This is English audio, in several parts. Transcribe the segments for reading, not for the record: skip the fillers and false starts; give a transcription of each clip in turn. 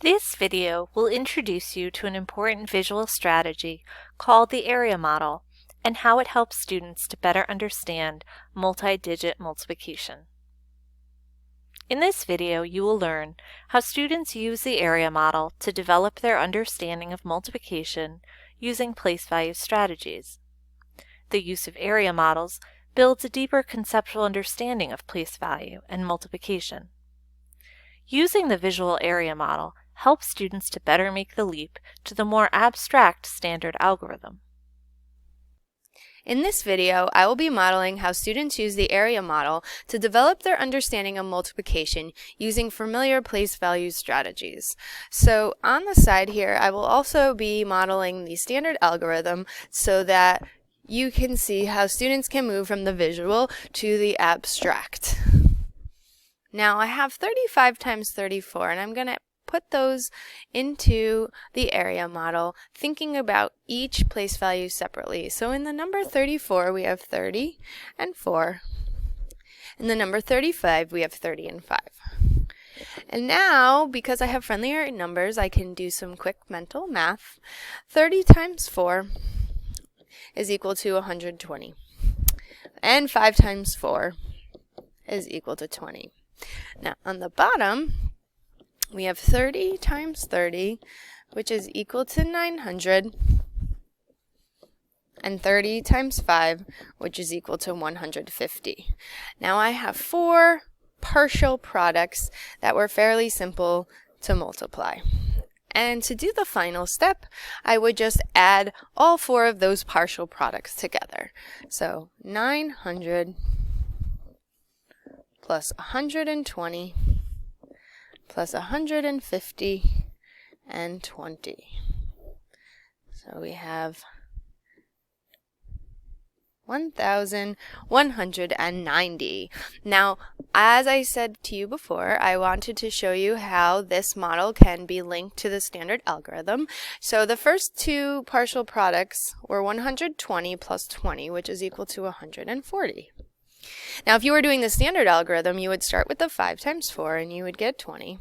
This video will introduce you to an important visual strategy called the area model and how it helps students to better understand multi-digit multiplication. In this video, you will learn how students use the area model to develop their understanding of multiplication using place value strategies. The use of area models builds a deeper conceptual understanding of place value and multiplication. Using the visual area model helps students to better make the leap to the more abstract standard algorithm. In this video, I will be modeling how students use the area model to develop their understanding of multiplication using familiar place value strategies. So on the side here, I will also be modeling the standard algorithm so that you can see how students can move from the visual to the abstract. Now I have 35 times 34, and I'm going to put those into the area model, thinking about each place value separately. So in the number 34, we have 30 and 4. In the number 35, we have 30 and 5. And now, because I have friendlier numbers, I can do some quick mental math. 30 times 4 is equal to 120. And 5 times 4 is equal to 20. Now, on the bottom, we have 30 times 30, which is equal to 900, and 30 times 5, which is equal to 150. Now I have 4 partial products that were fairly simple to multiply. And to do the final step, I would just add all 4 of those partial products together. So 900 plus 120 plus 150 and 20. So we have 1,190. Now, as I said to you before, I wanted to show you how this model can be linked to the standard algorithm. So the first 2 partial products were 120 plus 20, which is equal to 140. Now, if you were doing the standard algorithm, you would start with the 5 times 4, and you would get 20.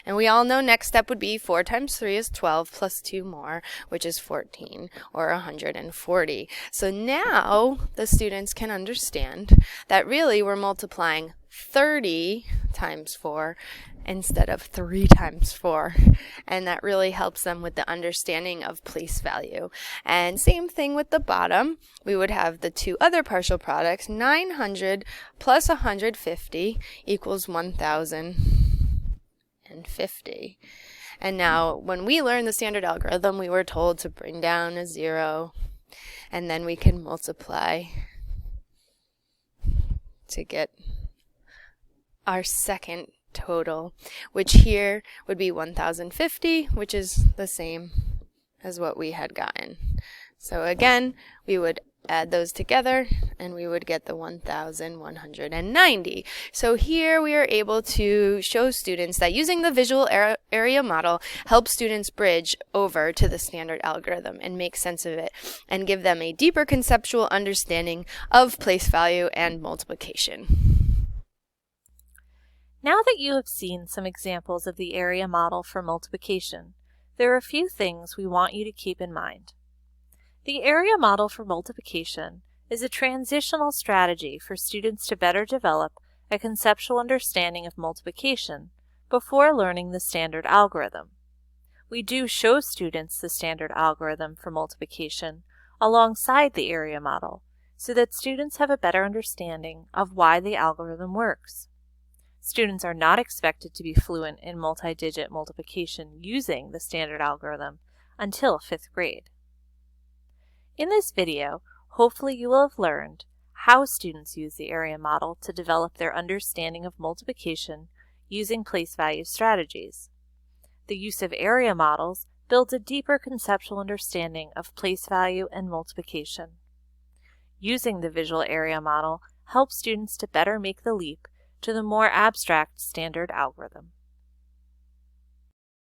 And we all know next step would be 4 times 3 is 12 plus 2 more, which is 14, or 140. So now the students can understand that really we're multiplying 30 times 4 instead of 3 times 4, and that really helps them with the understanding of place value. And same thing with the bottom, we would have the 2 other partial products. 900 plus 150 equals 1,050. And now when we learned the standard algorithm, we were told to bring down a 0, and then we can multiply to get our second total, which here would be 1,050, which is the same as what we had gotten. So again, we would add those together and we would get the 1,190. So here we are able to show students that using the visual area model helps students bridge over to the standard algorithm and make sense of it and give them a deeper conceptual understanding of place value and multiplication. Now that you have seen some examples of the area model for multiplication, there are a few things we want you to keep in mind. The area model for multiplication is a transitional strategy for students to better develop a conceptual understanding of multiplication before learning the standard algorithm. We do show students the standard algorithm for multiplication alongside the area model so that students have a better understanding of why the algorithm works. Students are not expected to be fluent in multi-digit multiplication using the standard algorithm until 5th grade. In this video, hopefully you will have learned how students use the area model to develop their understanding of multiplication using place value strategies. The use of area models builds a deeper conceptual understanding of place value and multiplication. Using the visual area model helps students to better make the leap to the more abstract standard algorithm.